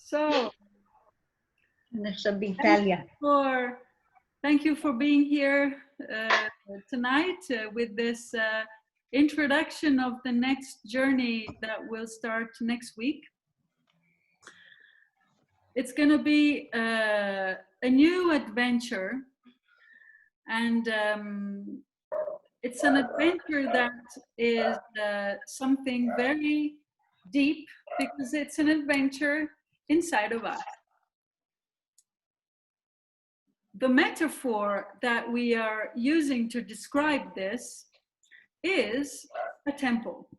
So, thank you for being here tonight with this introduction of the next journey that will start next week. It's going to be a new adventure, and it's an adventure that is something very deep, because it's an adventure inside of us. The metaphor that we are using to describe this is a temple.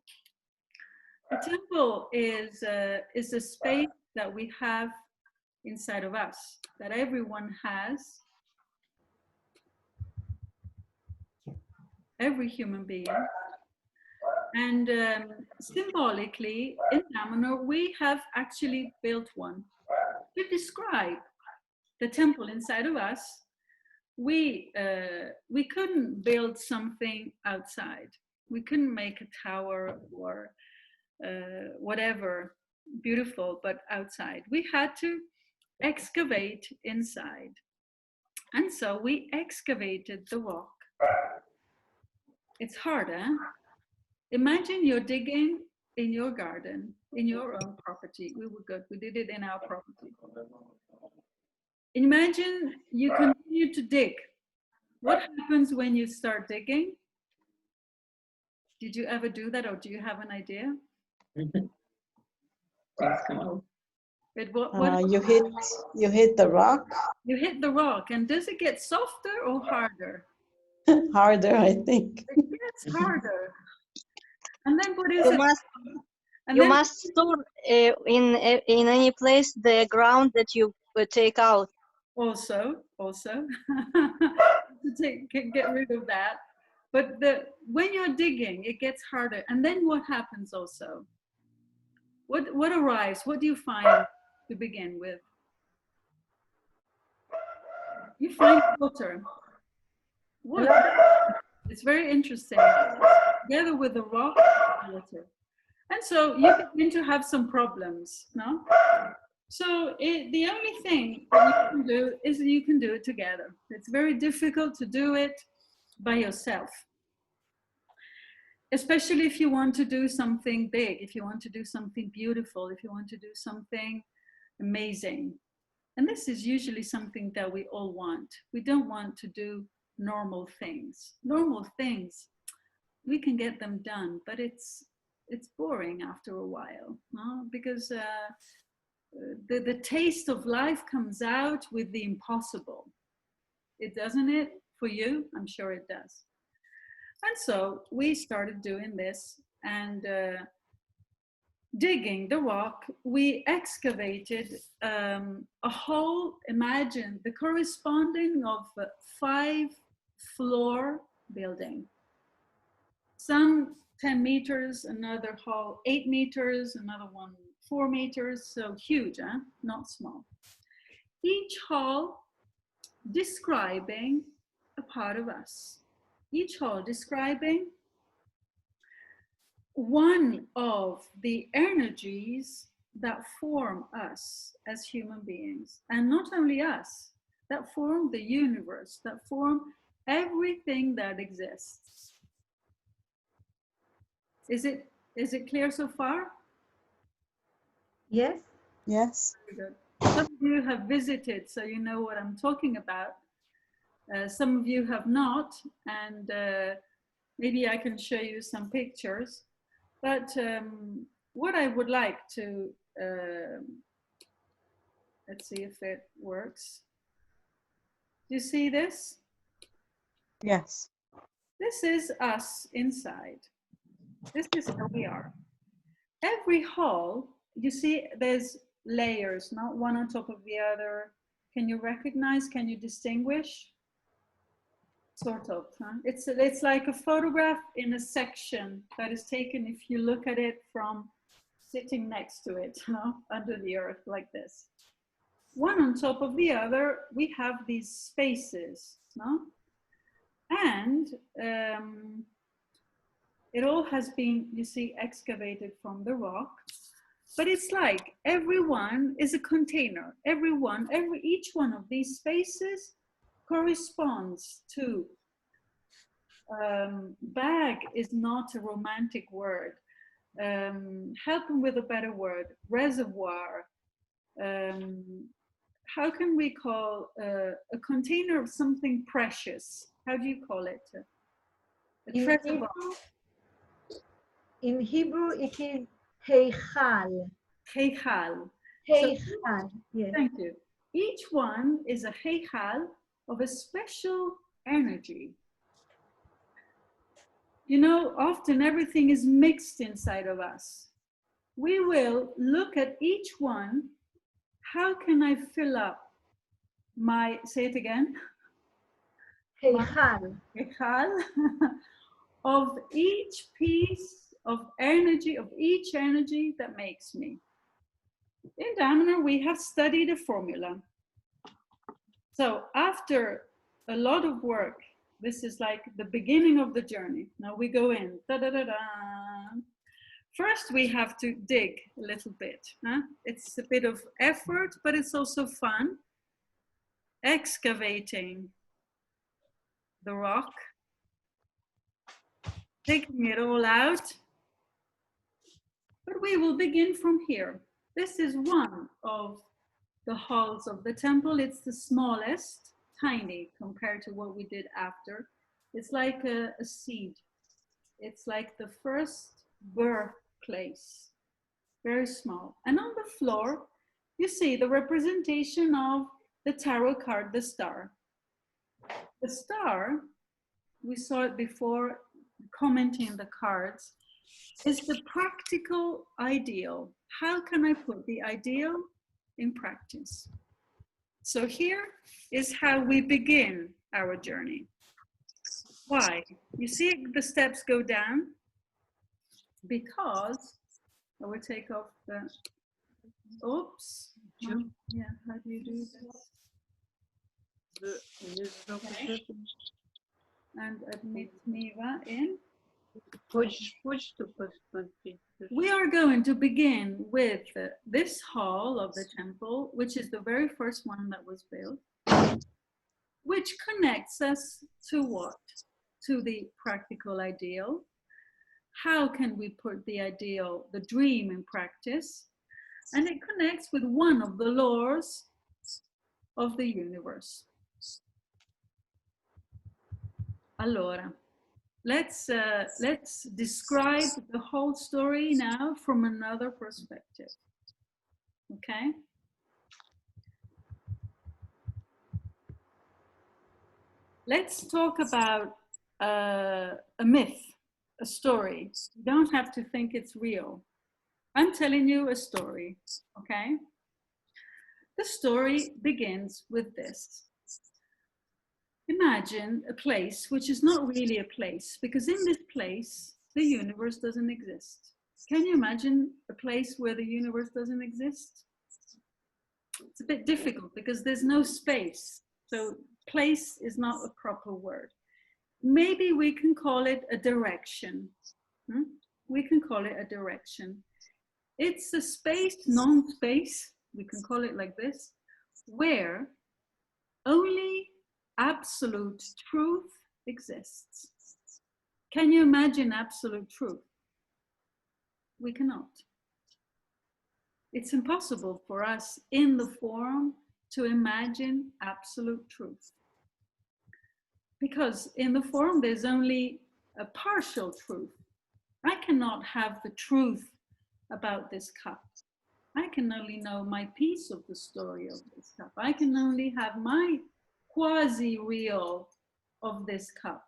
A temple is a space that we have inside of us, that everyone has, every human being. And symbolically, in Demnehور, we have actually built one to describe the temple inside of us. We couldn't build something outside. We couldn't make a tower or whatever beautiful, but outside. We had to excavate inside. And so we excavated the rock. It's hard, eh? Imagine you're digging in your garden, in your own property. We were good. We did it in our property. Imagine you continue to dig. What happens when you start digging? Did you ever do that, or do you have an idea? You hit the rock. You hit the rock, and does it get softer or harder? Harder, I think. It gets harder. And then what is You must store in any place the ground that you take out. Also, to get rid of that. But when you're digging, it gets harder. And then what happens also? What arrives? What do you find to begin with? You find water. It's very interesting. Together with the rock and water. And so you begin to have some problems, no? So the only thing that you can do is you can do it together. It's very difficult to do it by yourself. Especially if you want to do something big, if you want to do something beautiful, if you want to do something amazing. And this is usually something that we all want. We don't want to do normal things. Normal things, we can get them done, but it's boring after a while, no? Because the taste of life comes out with the impossible. It doesn't it? For you? I'm sure it does. And so we started doing this and digging the rock. We excavated a hole, imagine the corresponding of 5-floor building. Some 10 meters, another hole 8 meters, another one 4 meters, so huge, not small. Each hall describing a part of us. Each hall describing one of the energies that form us as human beings. And not only us, that form the universe, that form everything that exists. Is it clear so far? Yes. Yes. Very good. Some of you have visited, so you know what I'm talking about. Some of you have not, and maybe I can show you some pictures. But what I would like to, let's see if it works. Do you see this? Yes. This is us inside. This is how we are. Every hall, you see, there's layers, not one on top of the other. Can you recognize? Can you distinguish? Sort of. Huh? It's like a photograph in a section that is taken if you look at it from sitting next to it, you know, under the earth like this. One on top of the other, we have these spaces, no? And it all has been, you see, excavated from the rock. But it's like everyone is a container. Each one of these spaces corresponds to, bag is not a romantic word. Help me with a better word, reservoir. How can we call a container of something precious? How do you call it? A treasure box. In Hebrew, it is heichal. Heichal. Heichal, yes. Thank you. Each one is a heichal of a special energy. You know, often everything is mixed inside of us. We will look at each one. How can I fill up my, say it again? Heichal. Heichal of each piece of energy, of each energy that makes me. In Dmnhor, we have studied a formula. So after a lot of work, this is like the beginning of the journey. Now we go in. Da, da, da, da. First, we have to dig a little bit. Huh? It's a bit of effort, but it's also fun. Excavating the rock, taking it all out. But we will begin from here. This is one of the halls of the temple. It's the smallest, tiny compared to what we did after. It's like a seed. It's like the first birthplace, very small. And on the floor, you see the representation of the tarot card, the star. The star, we saw it before commenting the cards, is the practical ideal. How can I put the ideal in practice? So here is how we begin our journey. Why? You see the steps go down? Because, I will take off the, oops. Yeah, how do you do this? Okay. And admit Miva in. We are going to begin with this hall of the temple, which is the very first one that was built, which connects us to what? To the practical ideal. How can we put the ideal, the dream, in practice? And it connects with one of the laws of the universe. Allora, let's describe the whole story now from another perspective. Okay? Let's talk about a myth, a story. You don't have to think it's real. I'm telling you a story, okay? The story begins with this. Imagine a place which is not really a place, because in this place, the universe doesn't exist. Can you imagine a place where the universe doesn't exist? It's a bit difficult because there's no space. So place is not a proper word. Maybe we can call it a direction. We can call it a direction. It's a space, non-space, we can call it like this, where only absolute truth exists. Can you imagine absolute truth? We cannot. It's impossible for us in the form to imagine absolute truth. Because in the form there's only a partial truth. I cannot have the truth about this cup. I can only know my piece of the story of this cup. I can only have my quasi-real of this cup,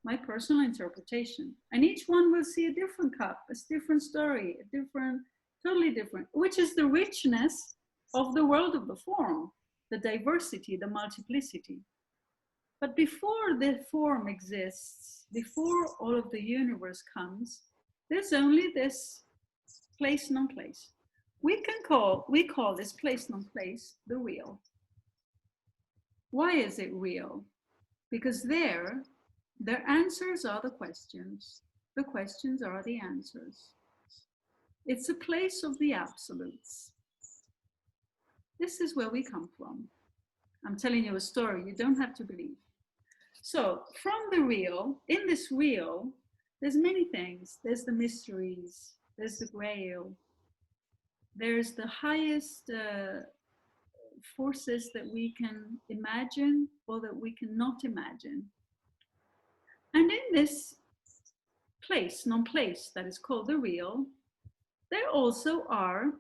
my personal interpretation. And each one will see a different cup, a different story, a different, totally different, which is the richness of the world of the form, the diversity, the multiplicity. But before the form exists, before all of the universe comes, there's only this place, non-place. We call this place, non-place, the real. Why is it real? Because their answers are the questions are the answers. It's a place of the absolutes. This is where we come from. I'm telling you a story, you don't have to believe. So from the real, in this real, there's many things. There's the mysteries, there's the grail, there's the highest forces that we can imagine or that we cannot imagine. And in this place, non-place that is called the real, there also are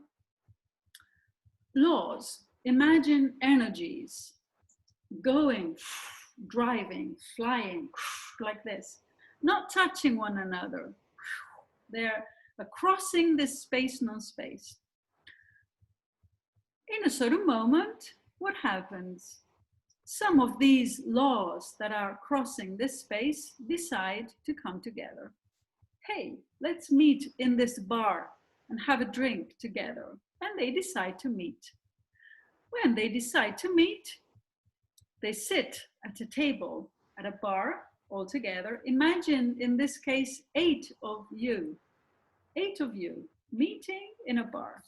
laws. Imagine energies going, driving, flying like this, not touching one another. They're crossing this space, non-space. In a certain moment, what happens? Some of these laws that are crossing this space decide to come together. Hey, let's meet in this bar and have a drink together. And they decide to meet. When they decide to meet, they sit at a table at a bar all together. Imagine in this case, 8 of you meeting in a bar,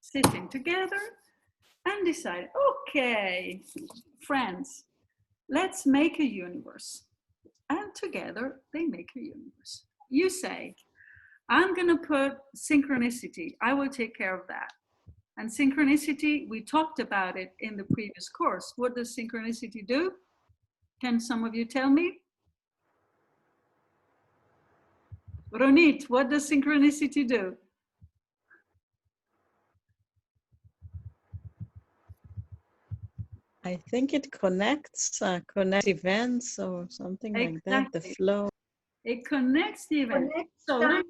sitting together and decide, okay, friends, let's make a universe. And together they make a universe. You say, I'm gonna put synchronicity. I will take care of that. And synchronicity, we talked about it in the previous course. What does synchronicity do? Can some of you tell me? Ronit, what does synchronicity do? I think it connects events or something like that, the flow. It connects the event. So timelines.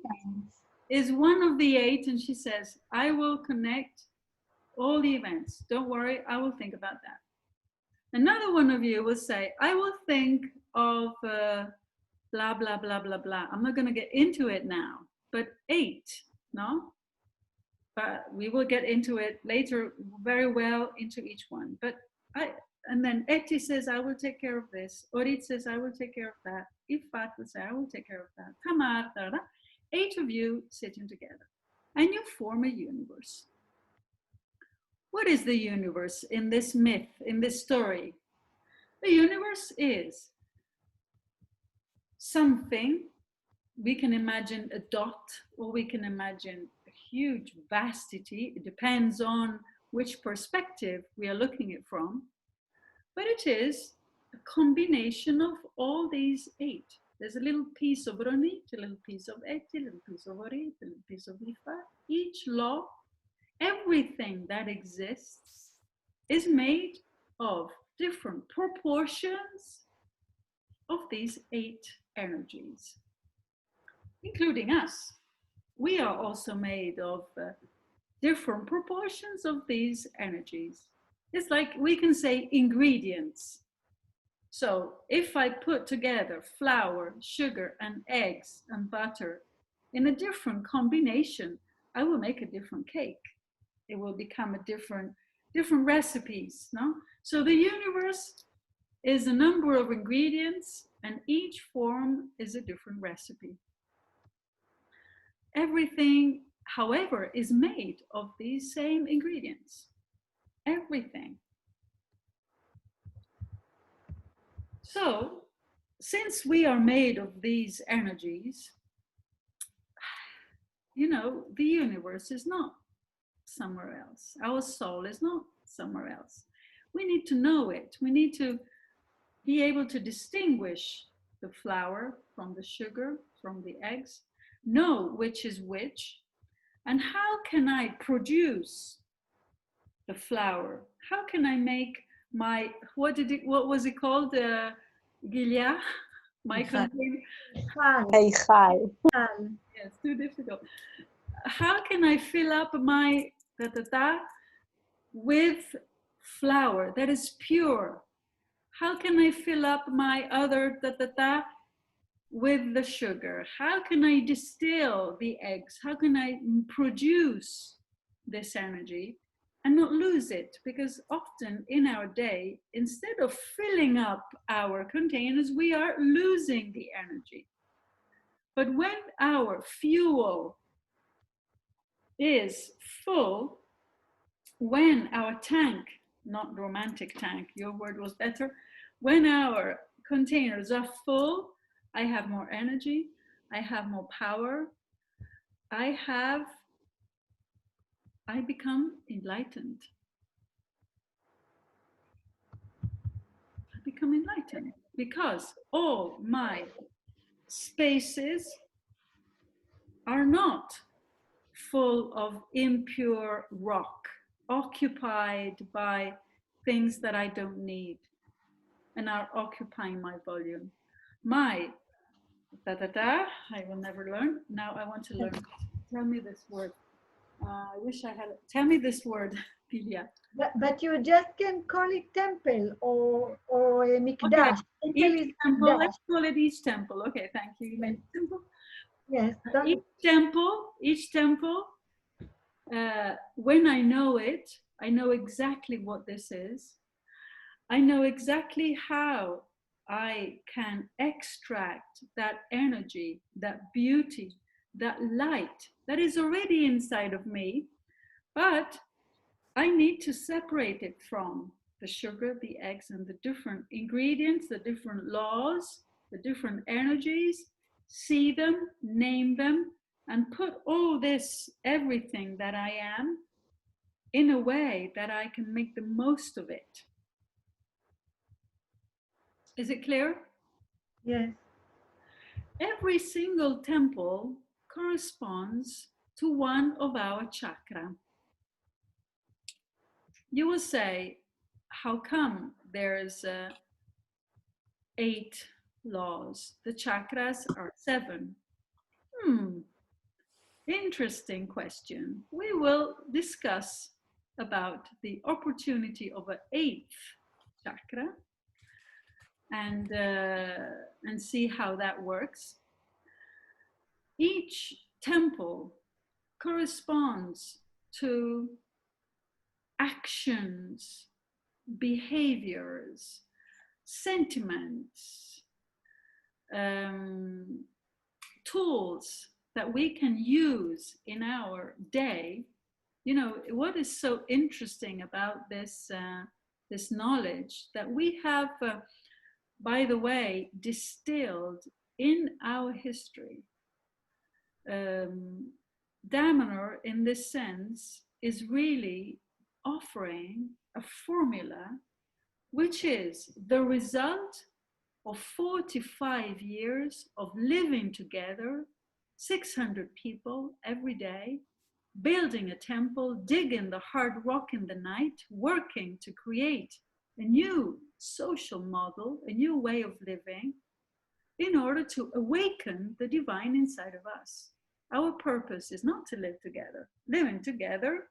is one of the 8, and she says, I will connect all the events. Don't worry, I will think about that. Another one of you will say, I will think of blah, blah, blah, blah, blah. I'm not going to get into it now, but 8, no? But we will get into it later very well into each one. But and then Eti says, I will take care of this. Orit says, I will take care of that. Ifat will say, I will take care of that. Tamar, 8 of you sitting together. And you form a universe. What is the universe in this myth, in this story? The universe is something. We can imagine a dot, or we can imagine a huge vastity. It depends on which perspective we are looking at from. But it is a combination of all these 8. There's a little piece of Ronit, a little piece of Eti, a little piece of Orit, a little piece of Ifa. Each law, everything that exists is made of different proportions of these 8 energies, including us. We are also made of different proportions of these energies. It's like we can say ingredients. So if I put together flour, sugar, and eggs and butter in a different combination, I will make a different cake. It will become a different recipes, no? So the universe is a number of ingredients, and each form is a different recipe. Everything, however, is made of these same ingredients. Everything. So, since we are made of these energies, you know, the universe is not somewhere else. Our soul is not somewhere else. We need to know it. We need to be able to distinguish the flour from the sugar, from the eggs, know which is which, and how can I produce the flour? How can I make my, what was it called, Gilia? My container? Heichal. Yes, too difficult. How can I fill up my with flour that is pure? How can I fill up my other with the sugar? How can I distill the eggs? How can I produce this energy and not lose it? Because often in our day, instead of filling up our containers, we are losing the energy. But when our fuel is full, when our tank, not romantic tank, your word was better, when our containers are full, I have more energy, I have more power, I become enlightened. I become enlightened because all my spaces are not full of impure rock, occupied by things that I don't need and are occupying my volume. My I will never learn. Now I want to learn. Tell me this word. I wish I had it. Tell me this word, Pilia. But you just can call it temple or a mikdash. Okay. Each temple, let's call it each temple. Okay, thank you. You made it simple. Yes. Each temple, when I know it, I know exactly what this is. I know exactly how I can extract that energy, that beauty, that light that is already inside of me, but I need to separate it from the sugar, the eggs, and the different ingredients, the different laws, the different energies, see them, name them, and put all this, everything that I am, in a way that I can make the most of it. Is it clear? Yes. Every single temple corresponds to one of our chakra. You will say, how come there's 8 laws? The chakras are 7. Interesting question. We will discuss about the opportunity of an 8th chakra and see how that works. Each temple corresponds to actions, behaviors, sentiments, tools that we can use in our day. You know, what is so interesting about this, this knowledge that we have, by the way, distilled in our history. Dmnhor, in this sense, is really offering a formula which is the result of 45 years of living together, 600 people every day, building a temple, digging the hard rock in the night, working to create a new social model, a new way of living, in order to awaken the divine inside of us. Our purpose is not to live together. Living together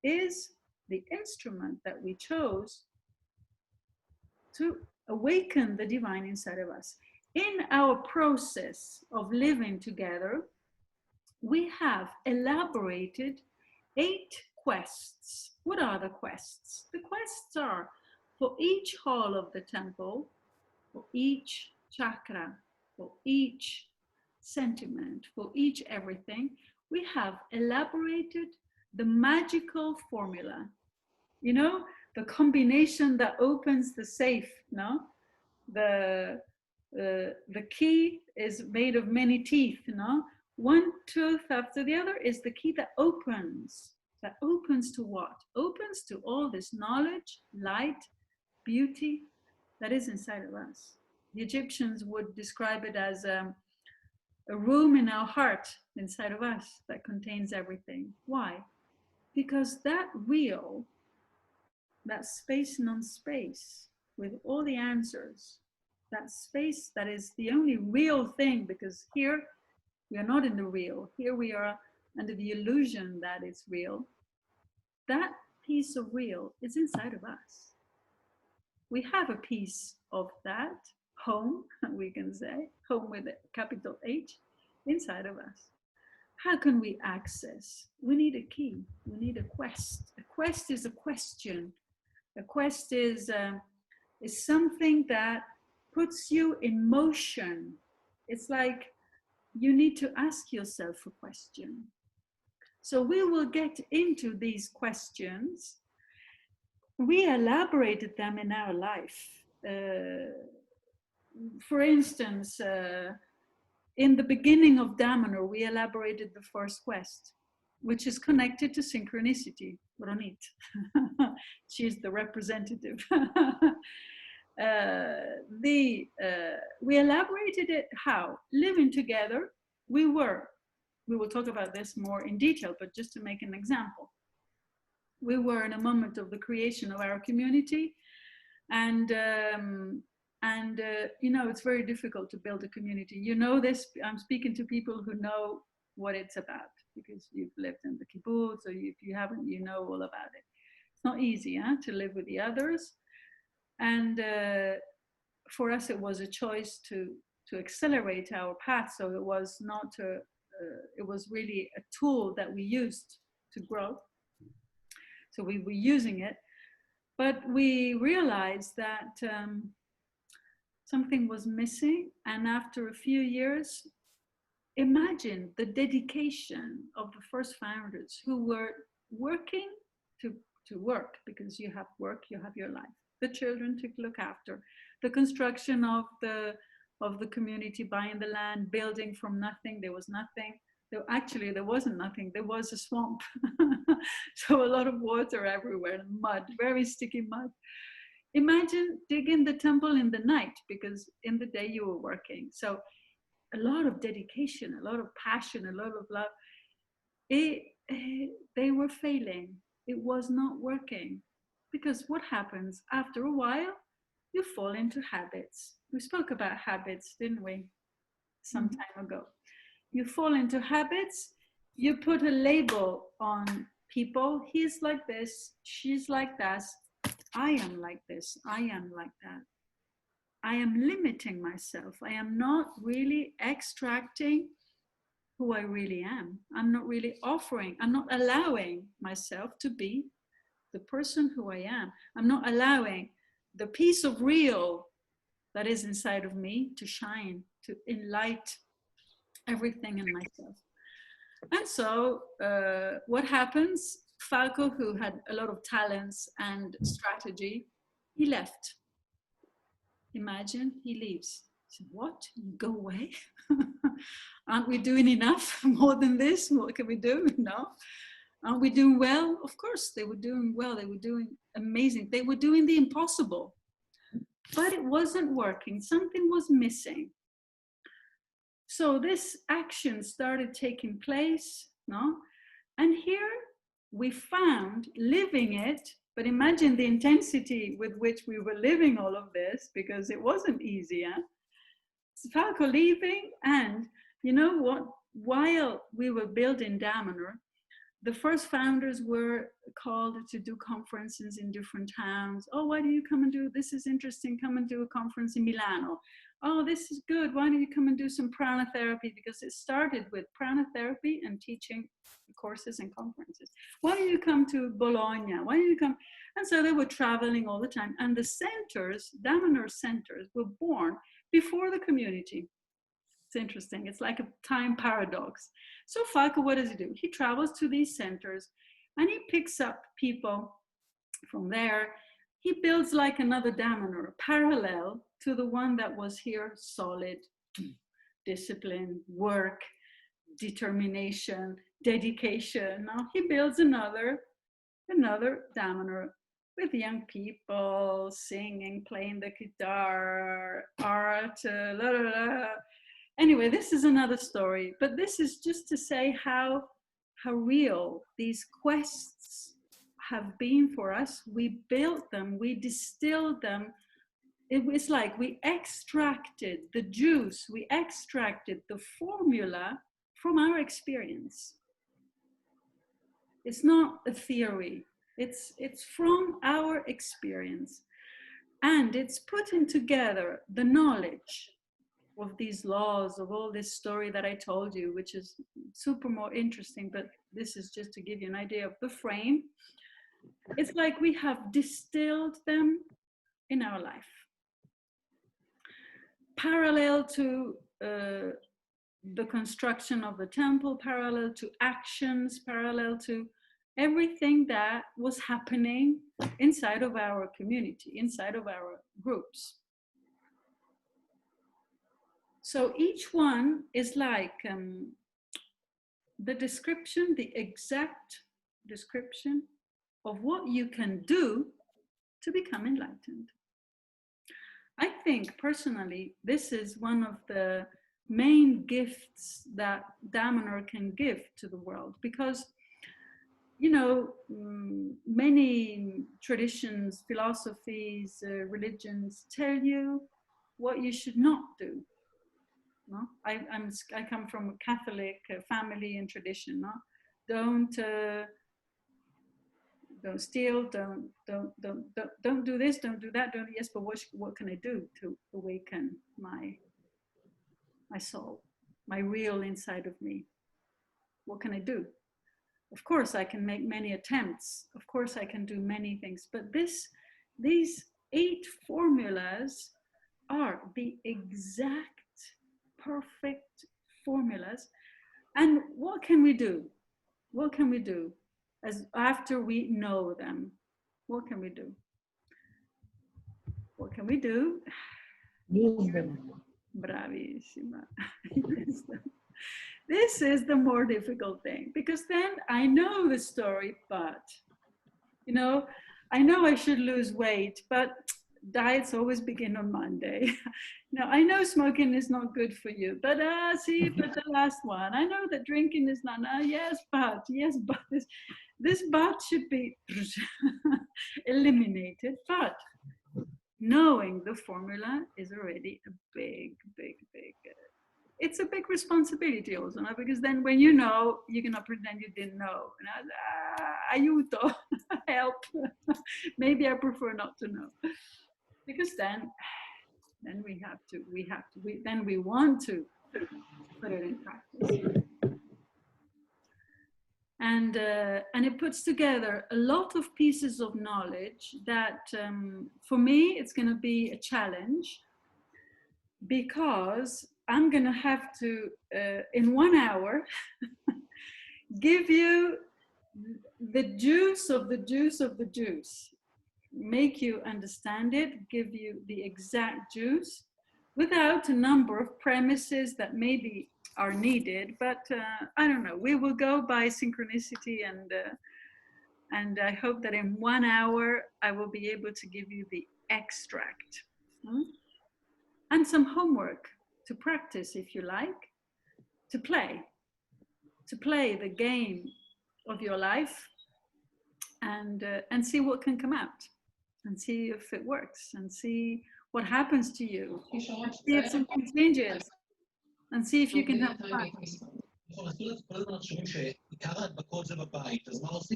is the instrument that we chose to awaken the divine inside of us. In our process of living together, we have elaborated 8 quests. What are the quests? The quests are for each hall of the temple, for each chakra, for each sentiment, for each everything, we have elaborated the magical formula. You know, the combination that opens the safe, no? The key is made of many teeth, no? One tooth after the other is the key that opens. That opens to what? Opens to all this knowledge, light, beauty that is inside of us. The Egyptians would describe it as a room in our heart inside of us that contains everything. Why? Because that real, that space non-space with all the answers, that space that is the only real thing, because here we are not in the real, here we are under the illusion that it's real. That piece of real is inside of us. We have a piece of that home, we can say, home with a capital H, inside of us. How can we access? We need a key, we need a quest. A quest is a question. A quest is something that puts you in motion. It's like you need to ask yourself a question. So we will get into these questions. We elaborated them in our life. For instance, in the beginning of Dmnhor, we elaborated the first quest, which is connected to synchronicity. Ronit, she's the representative. We elaborated it how? Living together, we will talk about this more in detail, but just to make an example. We were in a moment of the creation of our community, and you know, it's very difficult to build a community. You know this, I'm speaking to people who know what it's about, because you've lived in the kibbutz, or if you haven't, you know all about it. It's not easy to live with the others. And for us, it was a choice to accelerate our path. So it was not it was really a tool that we used to grow. So we were using it, but we realized that something was missing. And after a few years, imagine the dedication of the first founders who were working to work, because you have work, you have your life, the children to look after, the construction of the community, buying the land, building from nothing. There was nothing. Actually, there wasn't nothing. There was a swamp. So a lot of water everywhere, mud, very sticky mud. Imagine digging the temple in the night, because in the day you were working. So a lot of dedication, a lot of passion, a lot of love. They were failing. It was not working. Because what happens after a while? You fall into habits. We spoke about habits, didn't we? Some time ago. You fall into habits. You put a label on people. He's like this, she's like that. I am like this, I am like that. I am limiting myself. I am not really extracting who I really am. I'm not really offering, I'm not allowing myself to be the person who I am. I'm not allowing the piece of real that is inside of me to shine, to enlighten everything in myself. And so what happens? Falco, who had a lot of talents and strategy, he left. Imagine, he leaves. So what? You go away? Aren't we doing enough? More than this? What can we do? No. Aren't we doing well? Of course, they were doing well. They were doing amazing. They were doing the impossible. But it wasn't working. Something was missing. So this action started taking place, no? And here we found living it, but imagine the intensity with which we were living all of this, because it wasn't easy. Falco leaving, and you know what? While we were building Dmnhor, the first founders were called to do conferences in different towns. Oh, why do you come and do, this is interesting, come and do a conference in Milano. Oh, this is good, why don't you come and do some prana therapy? Because it started with prana therapy and teaching courses and conferences. Why don't you come to Bologna? Why don't you come? And so they were traveling all the time. And the centers, Dmnhor centers, were born before the community. It's interesting. It's like a time paradox. So Falco, what does he do? He travels to these centers and he picks up people from there. He builds like another Dmnhor, parallel to the one that was here, solid, discipline, work, determination, dedication. Now he builds another Dmnhor with young people singing, playing the guitar, art, Anyway, this is another story, but this is just to say how real these quests have been for us. We built them, we distilled them. It was like we extracted the juice, we extracted the formula from our experience. It's not a theory, it's from our experience. And it's putting together the knowledge of these laws, of all this story that I told you, which is super more interesting, but this is just to give you an idea of the frame. It's like we have distilled them in our life. Parallel to the construction of the temple, parallel to actions, parallel to everything that was happening inside of our community, inside of our groups. So each one is like the description, the exact description of what you can do to become enlightened. I think personally, this is one of the main gifts that Dmnehור can give to the world, because, you know, many traditions, philosophies, religions tell you what you should not do. No? I come from a Catholic family and tradition. No? Don't steal, don't do this, don't do that, don't, yes, but what can I do to awaken my soul, my real inside of me? What can I do? Of course I can make many attempts, of course I can do many things, but these 8 formulas are the exact perfect formulas. And what can we do? What can we do as after we know them? What can we do? What can we do? Use them. Bravissima. This is the more difficult thing, because then I know the story, but, you know, I know I should lose weight, but diets always begin on Monday. Now, I know smoking is not good for you, but see, but the last one, I know that drinking is not, yes, but this but should be eliminated, but knowing the formula is already a big, it's a big responsibility also, no? Because then when you know, you cannot pretend you didn't know. Aiuto, help. Maybe I prefer not to know. Because then we want to put it in practice. And it puts together a lot of pieces of knowledge that for me, it's going to be a challenge, because I'm going to have to, in 1 hour, give you the juice of the juice of the juice, make you understand it, give you the exact juice, without a number of premises that maybe are needed, but I don't know, we will go by synchronicity, and I hope that in 1 hour I will be able to give you the extract. And some homework to practice, if you like, to play the game of your life, and see what can come out, and see if it works, and see what happens to you, and see if something changes, and see if you can have fun.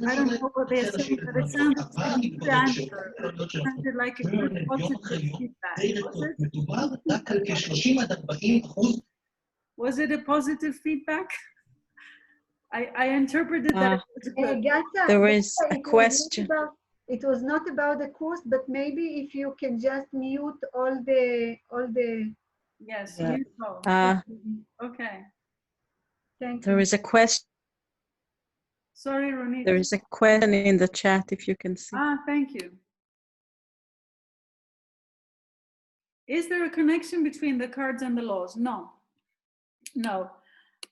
I don't know what they're saying, but it sounded like a good answer. It sounded like a good positive feedback. Was it a positive feedback? I interpreted that it was good. There is a question. It was not about the course, but maybe if you can just mute all the. Yes, Yeah. you go. Okay. Thank There you. is a question. Sorry, Ronit. There is a question in the chat, if you can see. Thank you. Is there a connection between the cards and the laws? No. No.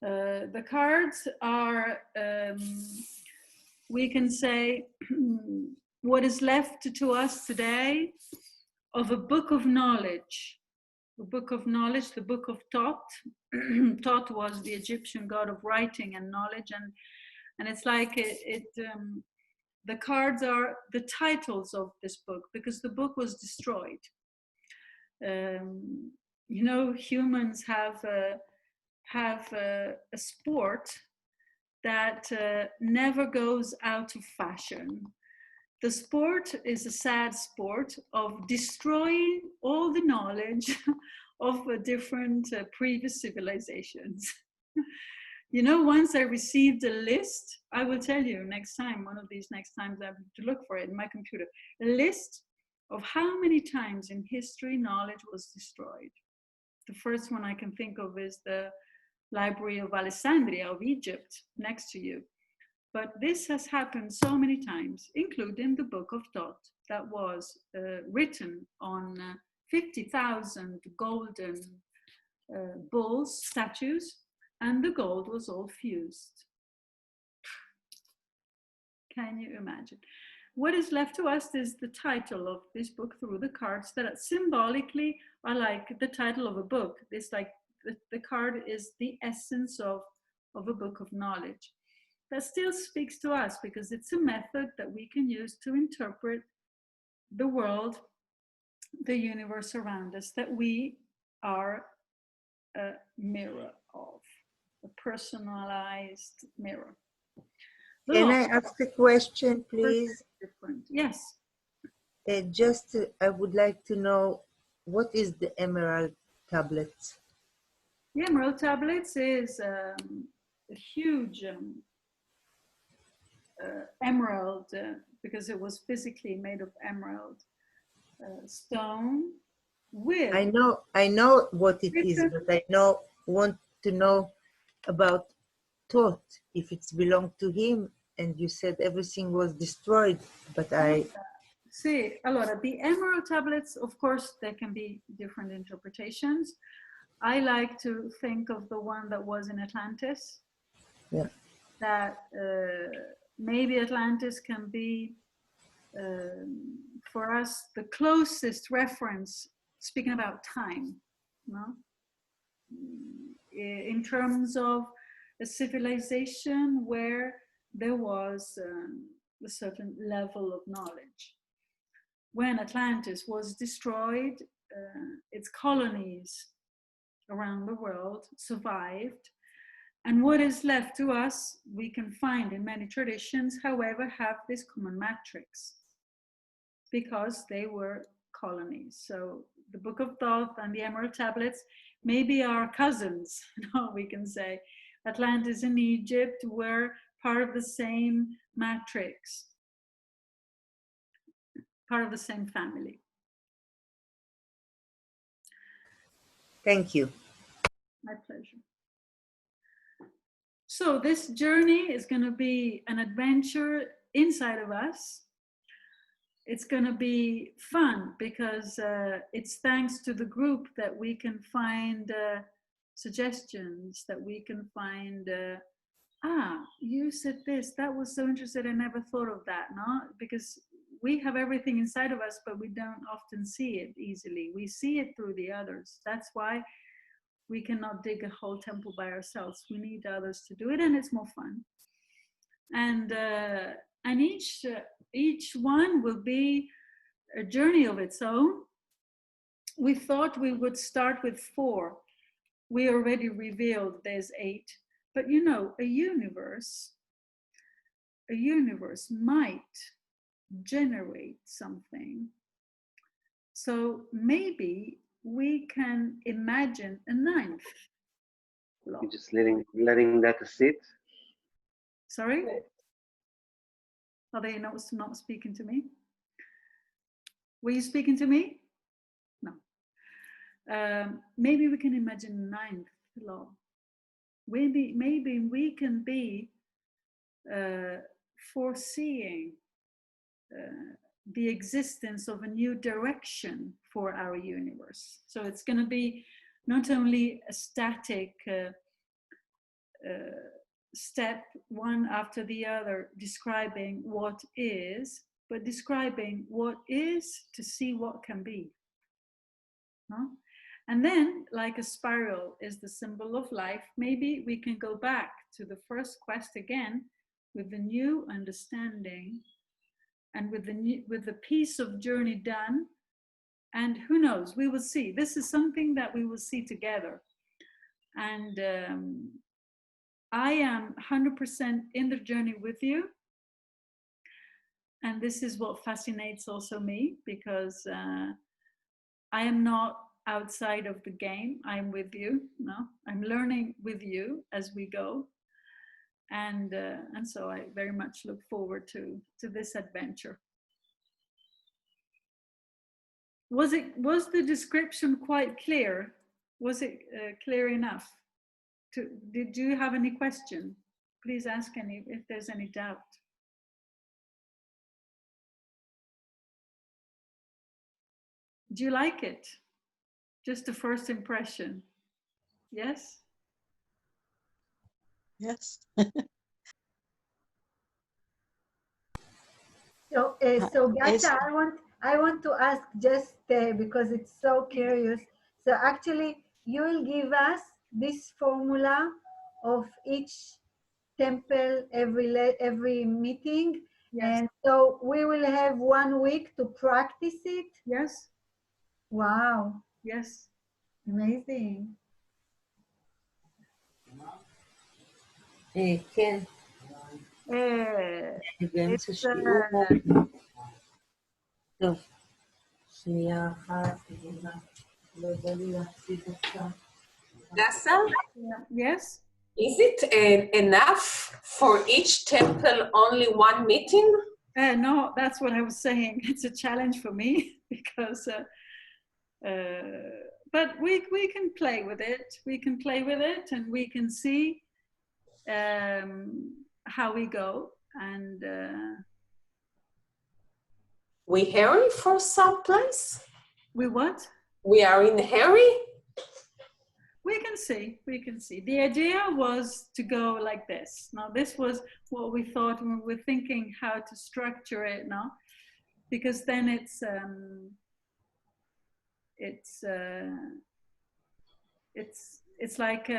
The cards are, we can say, what is left to us today of a book of knowledge. The book of knowledge, the book of Tot. Tot was the Egyptian god of writing and knowledge, and it's like the cards are the titles of this book, because the book was destroyed. You know, humans have a sport that never goes out of fashion. The sport is a sad sport of destroying all the knowledge of different previous civilizations. You know, once I received a list, I will tell you next time, one of these next times I have to look for it in my computer, a list of how many times in history knowledge was destroyed. The first one I can think of is the Library of Alexandria of Egypt next to you. But this has happened so many times, including the Book of Thought that was written on 50,000 golden bulls, statues, and the gold was all fused. Can you imagine? What is left to us is the title of this book through the cards that symbolically are like the title of a book. It's like the card is the essence of a book of knowledge. That still speaks to us because it's a method that we can use to interpret the world, the universe around us, that we are a mirror of, a personalized mirror. Can I ask a question, please? Different. Yes. I would like to know, what is the emerald tablets? The emerald tablets is a huge emerald, because it was physically made of emerald stone with... I know what it is, but I want to know about Thoth, if it's belonged to him, and you said everything was destroyed, but I... See, allora, the emerald tablets, of course, there can be different interpretations. I like to think of the one that was in Atlantis. Yeah. That maybe Atlantis can be, for us, the closest reference, speaking about time, no? In terms of a civilization where there was a certain level of knowledge. When Atlantis was destroyed, its colonies around the world survived. And what is left to us, we can find in many traditions, however, have this common matrix because they were colonies. So the Book of Thoth and the Emerald Tablets maybe are cousins, we can say. Atlantis and Egypt were part of the same matrix, part of the same family. Thank you. My pleasure. So this journey is going to be an adventure inside of us. It's going to be fun because it's thanks to the group that we can find suggestions, that we can find, you said this, that was so interesting, I never thought of that, no? Because we have everything inside of us, but we don't often see it easily. We see it through the others. That's why we cannot dig a whole temple by ourselves. We need others to do it, and it's more fun. And each one will be a journey of its own. We thought we would start with 4. We already revealed there's 8. But you know, a universe might generate something. So maybe we can imagine a 9th law. You're just letting that sit. Sorry? Are they not speaking to me? Were you speaking to me? No. Maybe we can imagine 9th law. Maybe we can be foreseeing the existence of a new direction for our universe. So it's going to be not only a static step one after the other describing what is, but describing what is to see what can be. Huh? And then, like a spiral is the symbol of life, maybe we can go back to the first quest again with the new understanding and with the piece of journey done. And who knows, we will see. This is something that we will see together. And I am 100% in the journey with you. And this is what fascinates also me, because I am not outside of the game. I'm with you. No, I'm learning with you as we go. And so I very much look forward to this adventure. Was the description quite clear? Was it clear enough did you have any question? Please ask if there's any doubt. Do you like it? Just the first impression. Yes? Yes. So Gata, I want to ask just because it's so curious. So actually, you will give us this formula of each temple every meeting, Yes. and so we will have 1 week to practice it. Yes. Wow. Yes. Amazing. כן. באמצע שיעור. טוב, שנייה אחת, לא יודע לי להפסיד אותה. Dasa, Yes. is it enough for each temple only one meeting? No, that's what I was saying. It's a challenge for me because, but we can play with it. We can play with it, and we can see how we go. And We hurry for some place? we what? We are in a hurry? We can see. We can see. The idea was to go like this. Now, this was what we thought when we were thinking how to structure it. Now, because then it's like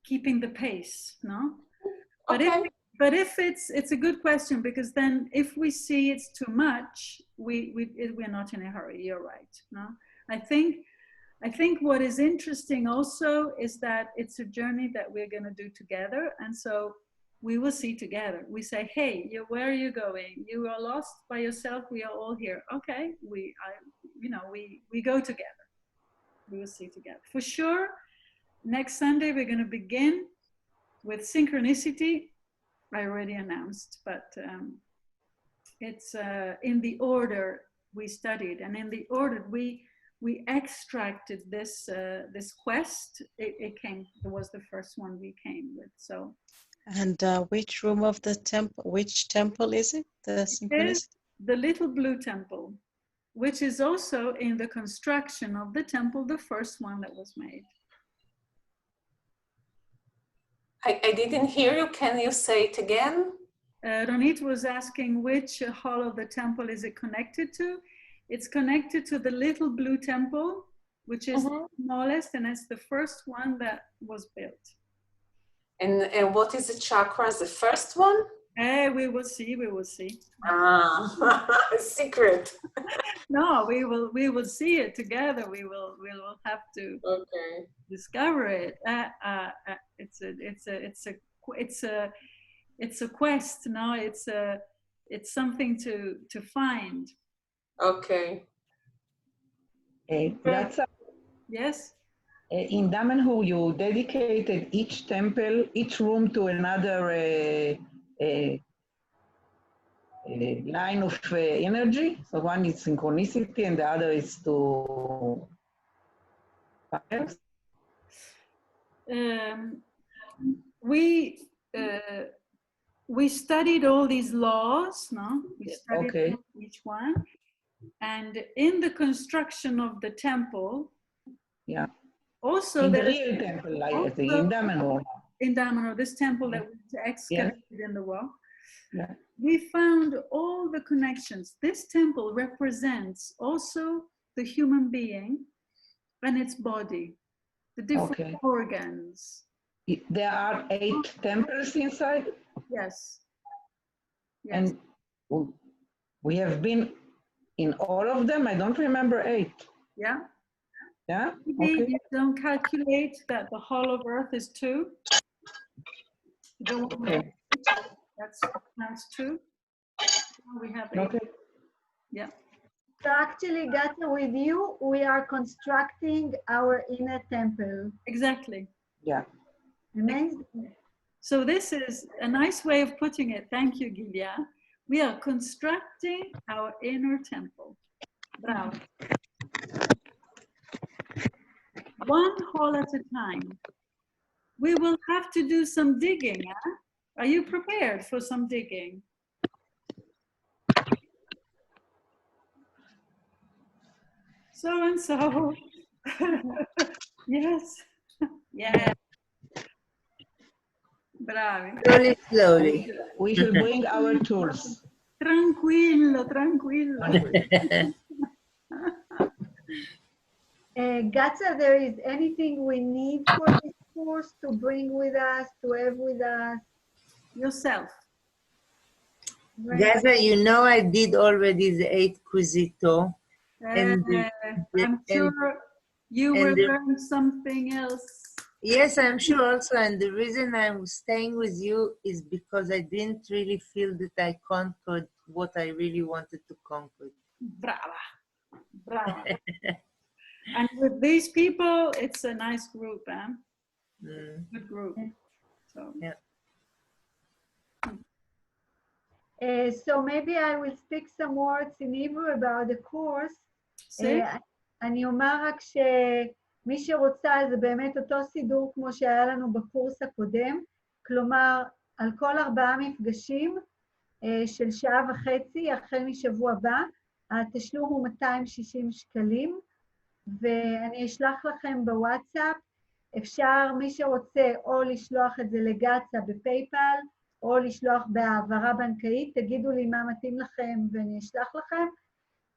keeping the pace. No. Okay. But if it's a good question, because then if we see it's too much, we're not in a hurry. You're right. No, I think what is interesting also is that it's a journey that we're going to do together, and so we will see together. We say, "Hey, where are you going? You are lost by yourself. We are all here. Okay, we go together. We will see together for sure." Next Sunday we're going to begin with synchronicity. I already announced, but it's in the order we studied, and in the order we extracted this quest. It was the first one we came with. So, and which room of the temple? Which temple is it? The synchronicity. The little blue temple, which is also in the construction of the temple, the first one that was made. I didn't hear you. Can you say it again? Ronit was asking which hall of the temple is it connected to. It's connected to the little blue temple, which is the smallest, and it's the first one that was built. And what is the chakra? The first one? We will see. We will see. Ah, secret. No, we will see it together. We will have to discover it. It's a quest. No, it's something to find. Okay. That's Yes. in Dmnhור, you dedicated each temple, each room to another line of energy. So one is synchronicity and the other is to fires. We studied all these laws, no? We studied each one. And in the construction of the temple, also in the real temple, like in Dmnhור. In Dmnhור, this temple that was excavated in the rock, we found all the connections. This temple represents also the human being and its body, the different organs. There are 8 temples inside? Yes. And we have been in all of them? I don't remember 8. Yeah. Yeah? Maybe you don't calculate that the Hall of Earth is 2. That's counts 2. We have 8. Yeah. So actually, Gata, with you, we are constructing our inner temple. Exactly. Yeah. Amazing. So this is a nice way of putting it. Thank you, Gilia. We are constructing our inner temple. Bravo. One hall at a time. we will have to do some digging. Huh? Are you prepared for some digging? So and so. Yes. Yeah. Bravo. Slowly, slowly. We should bring our tools. Tranquillo, tranquillo. Gatsa, there is anything we need for this course to bring with us, to have with us? Yourself. Gaza, you know I did already the 8 Cusito. I'm sure you will learn something else. Yes, I'm sure also. And the reason I'm staying with you is because I didn't really feel that I conquered what I really wanted to conquer. Brava. Brava. And with these people, it's a nice group, huh? Good group. So. Yeah. So maybe I will speak some words in Hebrew about the course. אני אומר רק שמי שרוצה זה באמת אותו סידור כמו שהיה לנו בקורס הקודם, כלומר על כל 4 מפגשים של שעה וחצי החל משבוע הבא, התשלום הוא 260 שקלים, ואני אשלח לכם בוואטסאפ, אפשר מי שרוצה או לשלוח את זה לגצה בפייפל, או לשלוח בהעברה בנקאית, תגידו לי מה מתאים לכם ואני אשלח לכם,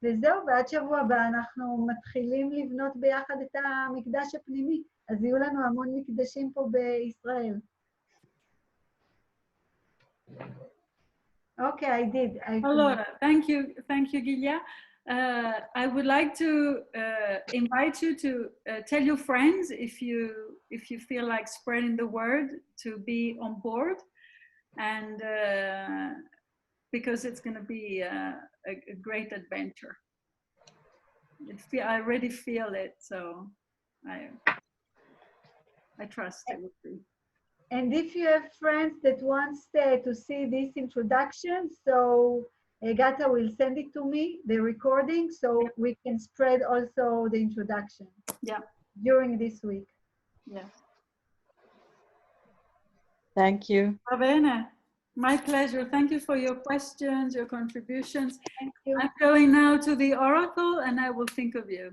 וזהו, ועד שבוע הבא אנחנו מתחילים לבנות ביחד את המקדש הפנימי, אז יהיו לנו המון מקדשים פה בישראל. Okay, I did. Allora, thank you, Gilia. I would like to invite you to tell your friends if you feel like spreading the word to be on board, and because it's going to be a great adventure. I already feel it, so I trust it will be. And if you have friends that want to see this introduction, so Agata will send it to me, the recording, so we can spread also the introduction. Yeah. During this week. Yeah. Thank you. Bene. My pleasure. Thank you for your questions, your contributions. Thank you. I'm going now to the oracle and I will think of you.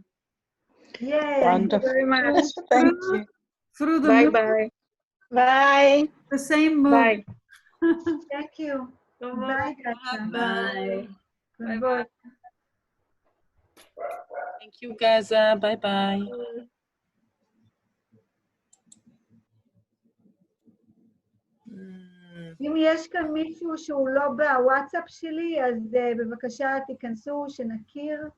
Yay. Wonderful. Thank you very much. Thank you. Through the Bye moon, bye. Bye. the same moon. Bye. Thank you. Bye, Gata. Bye. Bye bye. Thank you, Gaza. Bye bye. אם יש כאן מישהו שהוא לא בוואטסאפ שלי, אז בבקשה תיכנסו, שנכיר.